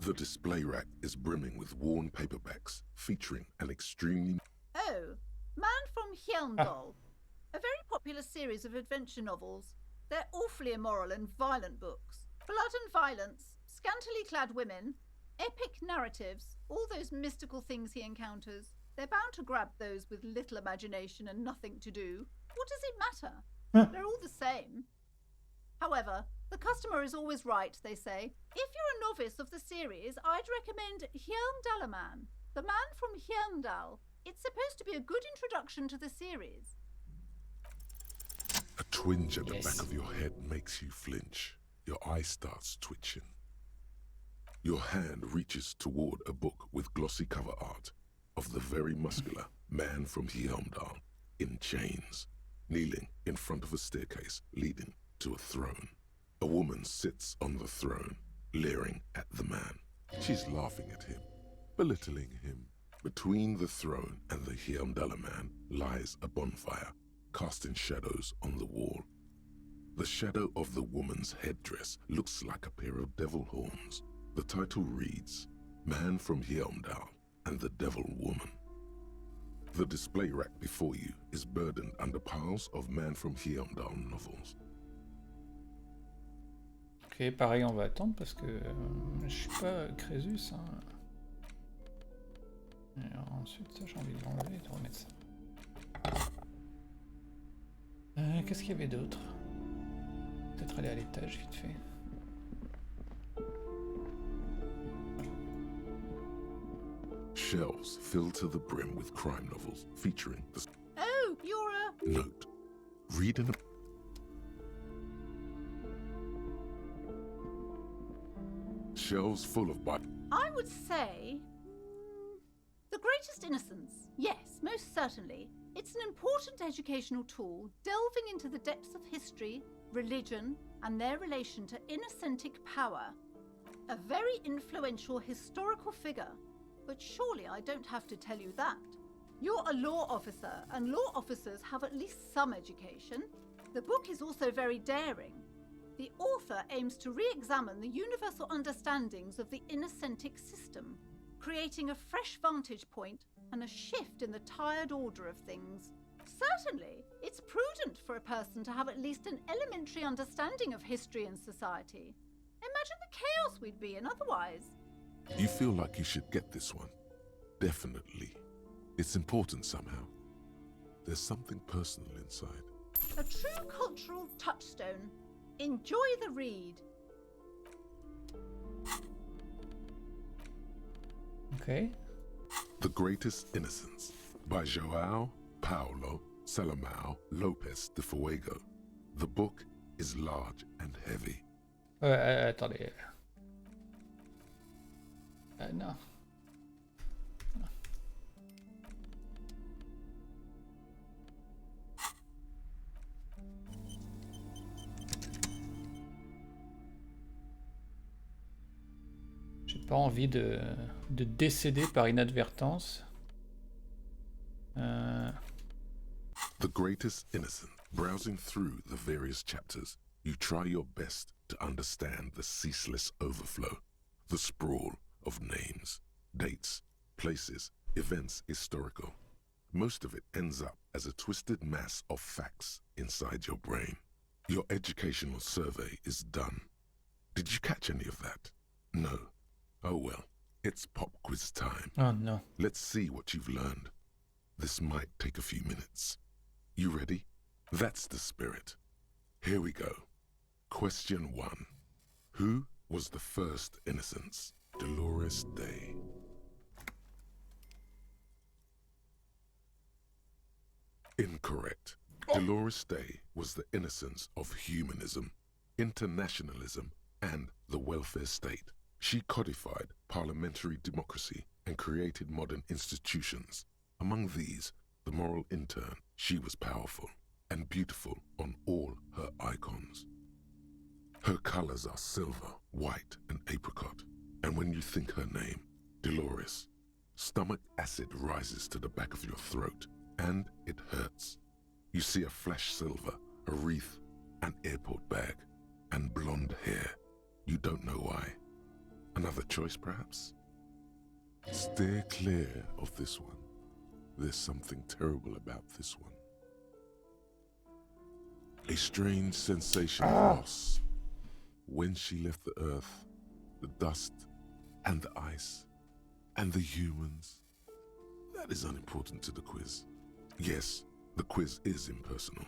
The display rack is brimming with worn paperbacks featuring an extremely... Oh, Man from Heimdall. A very popular series of adventure novels. They're awfully immoral and violent books. Blood and violence, scantily clad women, epic narratives, all those mystical things he encounters. They're bound to grab those with little imagination and nothing to do. What does it matter? They're all the same. However, the customer is always right, they say. If you're a novice of the series, I'd recommend Heimdallaman, the Man from Heimdall. It's supposed to be a good introduction to the series. A twinge at the back of your head makes you flinch. Your eye starts twitching. Your hand reaches toward a book with glossy cover art of the very muscular Man from Heimdall in chains, kneeling in front of a staircase leading to a throne. A woman sits on the throne, leering at the man. She's laughing at him, belittling him. Between the throne and the Heimdallaman lies a bonfire, casting shadows on the wall. The shadow of the woman's headdress looks like a pair of devil horns. The title reads, Man from Heimdall and the Devil Woman. The display rack before you is burdened under piles of Man from Heimdall novels. Ok, pareil, on va attendre parce que je suis pas Crésus. Hein. Alors, ensuite, ça, j'ai envie de l'enlever et de remettre ça. Qu'est-ce qu'il y avait d'autre? Peut-être aller à l'étage vite fait. Shelves filled to the brim with crime novels featuring the Oh, you're a... note. Reading a shelves full of I would say... The Greatest Innocence. Yes, most certainly. It's an important educational tool, delving into the depths of history, religion, and their relation to innocentic power. A very influential historical figure. But surely I don't have to tell you that. You're a law officer, and law officers have at least some education. The book is also very daring. The author aims to re-examine the universal understandings of the innocentic system, creating a fresh vantage point and a shift in the tired order of things. Certainly, it's prudent for a person to have at least an elementary understanding of history and society. Imagine the chaos we'd be in otherwise. You feel like you should get this one. Definitely. It's important somehow. There's something personal inside. A true cultural touchstone. Enjoy the read. Okay. The Greatest Innocence by João Paulo Salomão Lopes de Fuego. The book is large and heavy. Attendez. Non. J'ai pas envie de décéder par inadvertance. The Greatest Innocence. Browsing through the various chapters, you try your best to understand the ceaseless overflow, the sprawl of names, dates, places, events historical. Most of it ends up as a twisted mass of facts inside your brain. Your educational survey is done. Did you catch any of that? No. Oh well, it's pop quiz time. Oh no. Let's see what you've learned. This might take a few minutes. You ready? That's the spirit. Here we go. Question 1. Who was the first innocence? Dolores Day. Incorrect. Dolores Day was the innocence of humanism, internationalism, and the welfare state. She codified parliamentary democracy and created modern institutions. Among these, the moral intern, she was powerful and beautiful on all her icons. Her colors are silver, white, and apricot. And when you think her name, Dolores, stomach acid rises to the back of your throat, and it hurts. You see a flash silver, a wreath, an airport bag, and blonde hair. You don't know why. Another choice, perhaps? Steer clear of this one. There's something terrible about this one. A strange sensation of loss. When she left the earth, the dust, and the ice, and the humans. That is unimportant to the quiz. Yes, the quiz is impersonal.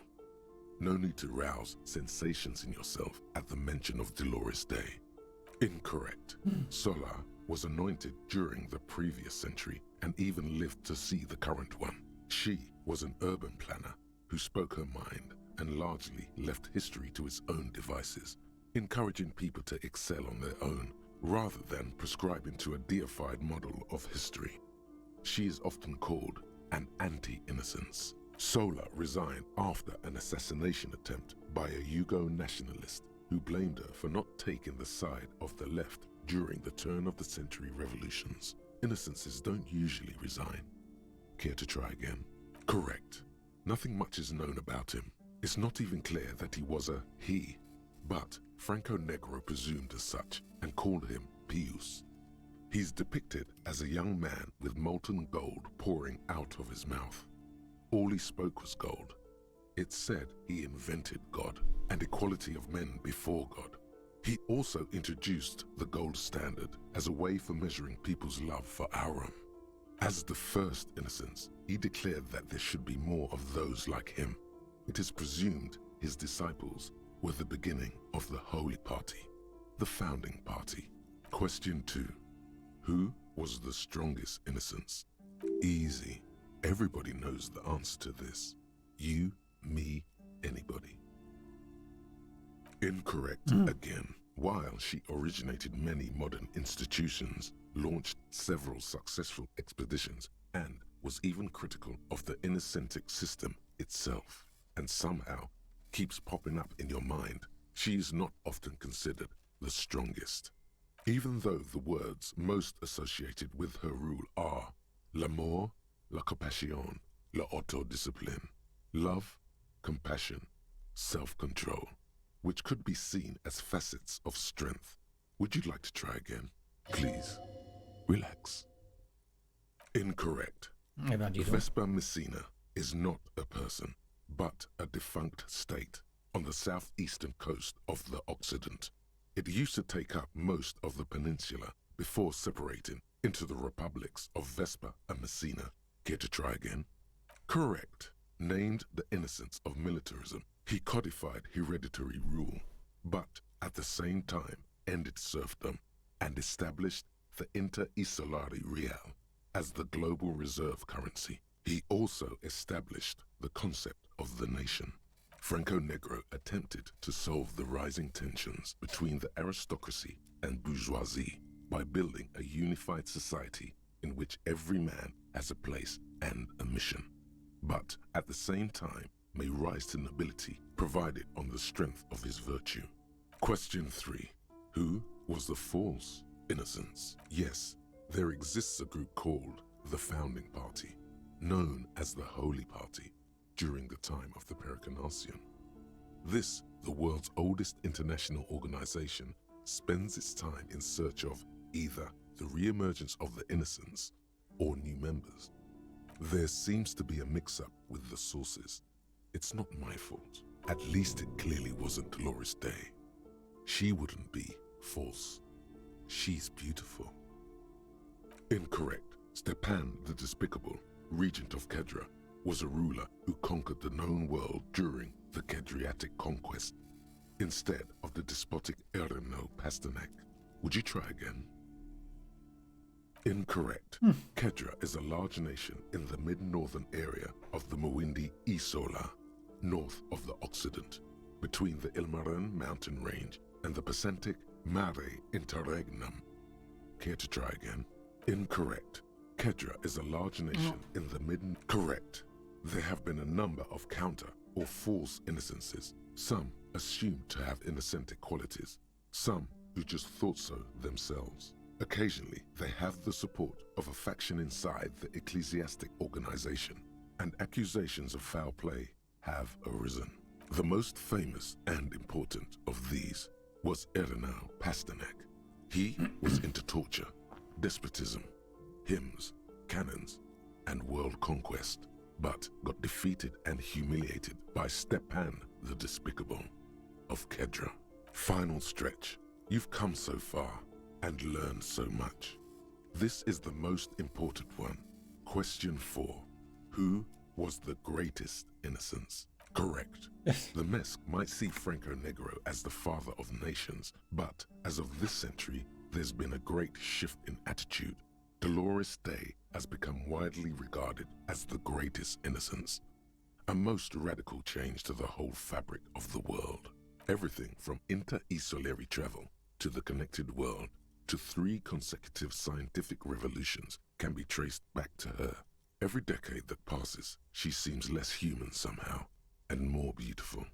No need to rouse sensations in yourself at the mention of Dolores Day. Incorrect. Sola was anointed during the previous century and even lived to see the current one. She was an urban planner who spoke her mind and largely left history to its own devices, encouraging people to excel on their own rather than prescribing to a deified model of history. She is often called an anti-innocence. Sola resigned after an assassination attempt by a Yugo nationalist who blamed her for not taking the side of the left during the turn-of-the-century revolutions. Innocences don't usually resign. Care to try again? Correct. Nothing much is known about him. It's not even clear that he was a he, but Franco Negro presumed as such and called him Pius. He's depicted as a young man with molten gold pouring out of his mouth. All he spoke was gold. It's said he invented God and equality of men before God. He also introduced the gold standard as a way for measuring people's love for Aurum. As the first innocence, he declared that there should be more of those like him. It is presumed his disciples were the beginning of the Holy Party, the founding party. Question 2. Who was the strongest innocence? Easy. Everybody knows the answer to this. You, me, anybody. Incorrect again. While she originated many modern institutions, launched several successful expeditions, and was even critical of the innocentic system itself, and somehow keeps popping up in your mind, she is not often considered the strongest. Even though the words most associated with her rule are l'amour, la compassion, la autodiscipline, love, compassion, self-control, which could be seen as facets of strength. Would you like to try again? Please, relax. Incorrect. Eh ben, dis donc. Vespa Messina is not a person, but a defunct state on the southeastern coast of the Occident. It used to take up most of the peninsula before separating into the republics of Vespa and Messina. Care to try again? Correct. Named the innocence of militarism, he codified hereditary rule, but at the same time ended serfdom and established the inter-isolari real as the global reserve currency. He also established the concept of the nation. Franco Negro attempted to solve the rising tensions between the aristocracy and bourgeoisie by building a unified society in which every man has a place and a mission, but at the same time may rise to nobility provided on the strength of his virtue. Question 3. Who was the false innocence? Yes, there exists a group called the Founding Party, known as the Holy Party, during the time of the Pericarnacian. This, the world's oldest international organization, spends its time in search of either the re-emergence of the innocents or new members. There seems to be a mix-up with the sources. It's not my fault. At least it clearly wasn't Dolores Day. She wouldn't be false. She's beautiful. Incorrect. Stepan the Despicable, regent of Kedra, was a ruler who conquered the known world during the Kedriatic conquest, instead of the despotic Erno Pasternak. Would you try again? Incorrect. Kedra is a large nation in the mid-northern area of the Mawindi Isola, north of the Occident, between the Ilmaran mountain range and the Pacentic Mare Interregnum. Care to try again? Incorrect. Kedra is a large nation in the Correct. There have been a number of counter or false innocences, some assumed to have innocentic qualities, some who just thought so themselves. Occasionally, they have the support of a faction inside the ecclesiastic organization, and accusations of foul play have arisen. The most famous and important of these was Erno Pasternak. He was into torture, despotism, hymns, cannons, and world conquest, but got defeated and humiliated by Stepan the Despicable of Kedra. Final stretch. You've come so far and learned so much. This is the most important one. Question 4. Who was the greatest innocence? Correct. The Mesk might see Franco Negro as the father of nations, but as of this century, there's been a great shift in attitude. Dolores Day has become widely regarded as the greatest innocence, a most radical change to the whole fabric of the world. Everything from inter-isolary travel to the connected world to 3 consecutive scientific revolutions can be traced back to her. Every decade that passes, she seems less human somehow and more beautiful.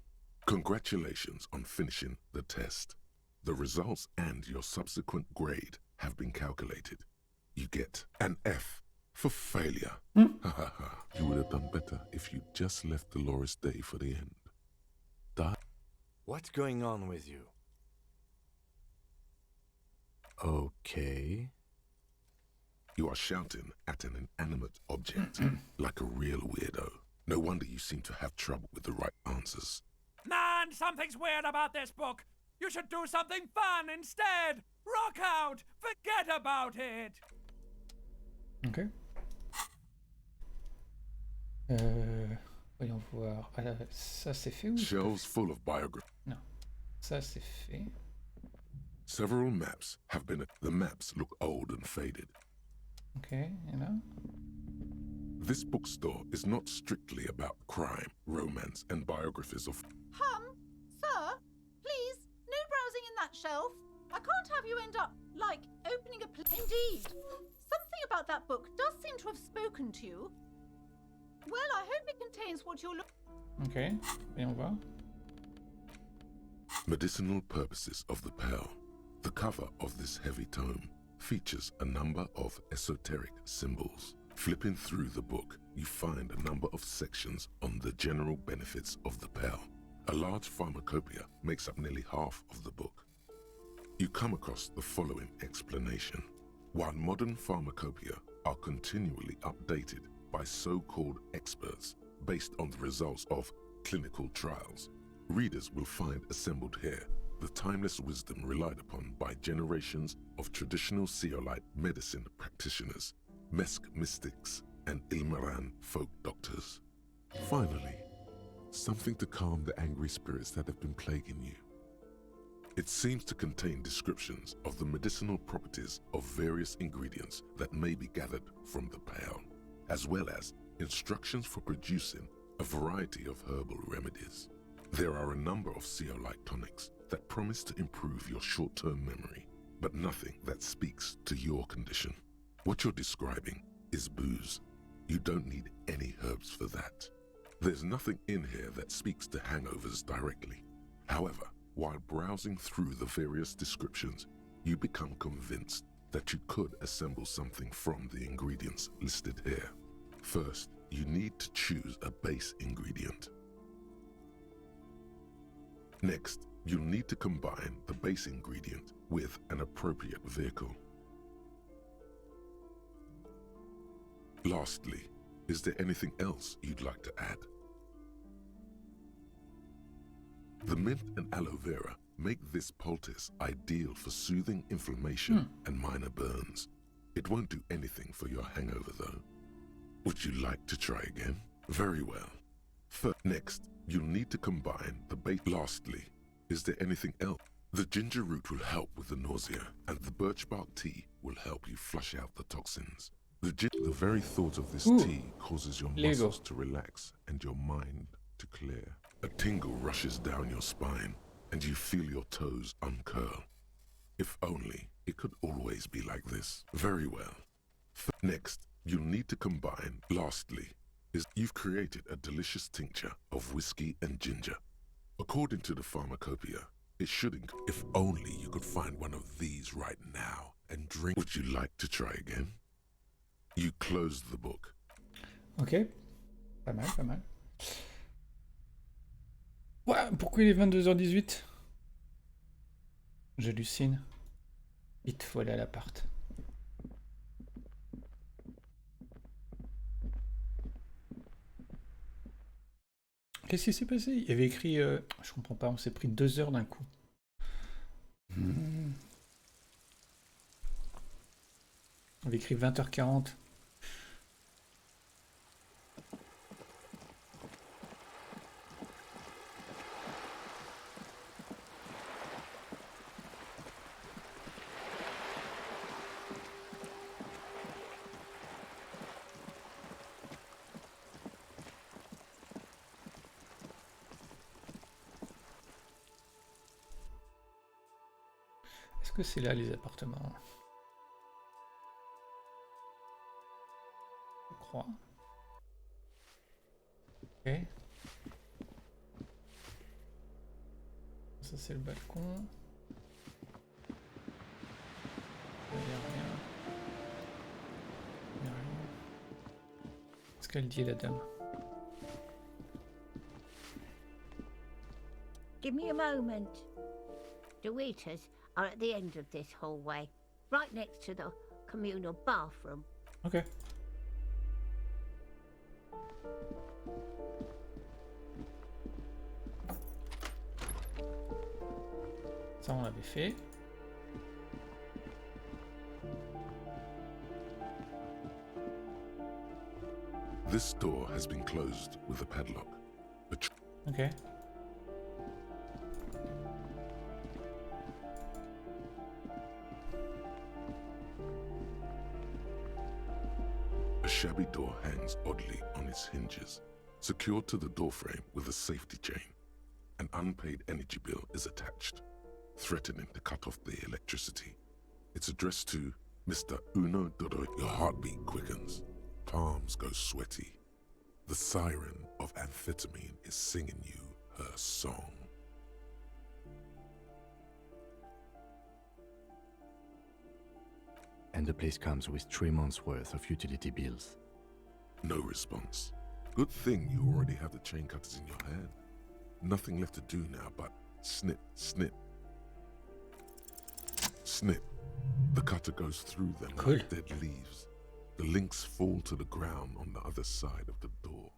Congratulations on finishing the test. The results and your subsequent grade have been calculated. You get an F for failure. Ha ha ha. You would have done better if you just left Dolores Day for the end. What's going on with you? Okay. You are shouting at an inanimate object like a real weirdo. No wonder you seem to have trouble with the right answers. Man, something's weird about this book. You should do something fun instead! Rock out! Forget about it! Ok. Voyons voir. Ah, ça c'est fait ou Shelves full of biography. Non. Ça c'est fait. Several maps have been. The maps look old and faded. Ok, et là? This bookstore is not strictly about crime, romance, and biographies of. Sir, please, no browsing in that shelf. I can't have you end up, like, opening a Indeed. Something about that book does seem to have spoken to you. Well, I hope it contains what you're looking. Ok, voyons voir. Medicinal purposes of the Pearl. The cover of this heavy tome features a number of esoteric symbols. Flipping through the book, you find a number of sections on the general benefits of the Pearl. A large pharmacopoeia makes up nearly half of the book. You come across the following explanation. While modern pharmacopoeia are continually updated by so-called experts based on the results of clinical trials, readers will find assembled here the timeless wisdom relied upon by generations of traditional Seolite medicine practitioners, Mesk mystics, and Ilmaran folk doctors. Finally, something to calm the angry spirits that have been plaguing you. It seems to contain descriptions of the medicinal properties of various ingredients that may be gathered from the Pearl, as well as instructions for producing a variety of herbal remedies. There are a number of Seolite tonics that promise to improve your short-term memory, but nothing that speaks to your condition. What you're describing is booze. You don't need any herbs for that. There's nothing in here that speaks to hangovers directly. However, while browsing through the various descriptions, you become convinced that you could assemble something from the ingredients listed here. First, you need to choose a base ingredient. Next, you'll need to combine the base ingredient with an appropriate vehicle. Lastly, is there anything else you'd like to add? The mint and aloe vera make this poultice ideal for soothing inflammation and minor burns. It won't do anything for your hangover though. Would you like to try again? Very well. Next, you'll need to combine the base. Lastly, is there anything else? The ginger root will help with the nausea, and the birch bark tea will help you flush out the toxins. The very thought of this tea causes your muscles to relax and your mind to clear. A tingle rushes down your spine, and you feel your toes uncurl. If only it could always be like this. Very well. Next, you'll need to combine. Lastly, you've created a delicious tincture of whiskey and ginger. According to the pharmacopoeia, it shouldn't. If only you could find one of these right now and drink. Would you like to try again? You close the book. Ok. Pas mal, pas mal. Ouais, pourquoi il est 22h18? J'hallucine. Vite, faut aller à l'appart. Qu'est-ce qui s'est passé? Il y avait écrit... je comprends pas, on s'est pris 2 heures d'un coup. On avait écrit 20h40. Est-ce que c'est là les appartements? Je crois. Ok. Ça c'est le balcon. Il n'y a rien. Il n'y a rien. Qu'est-ce qu'elle dit la dame? Give me a moment. The waiters are at the end of this hallway, right next to the communal bathroom. Ok. Ça, on l'avait fait. This door has been closed with a padlock. Ok. A shabby door hangs oddly on its hinges, secured to the doorframe with a safety chain. An unpaid energy bill is attached, threatening to cut off the electricity. It's addressed to Mr. Uno Dodo. Your heartbeat quickens. Palms go sweaty. The siren of amphetamine is singing you her song. And the place comes with 3 months' worth of utility bills. No response. Good thing you already have the chain cutters in your hand. Nothing left to do now but snip, snip. Snip. The cutter goes through them like dead leaves. The links fall to the ground on the other side of the door.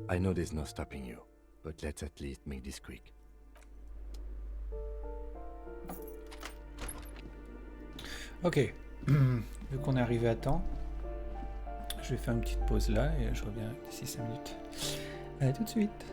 I know there's no stopping you, but let's at least make this quick. Ok. Vu qu'on est arrivé à temps, je vais faire une petite pause là et je reviens d'ici 5 minutes. À tout de suite.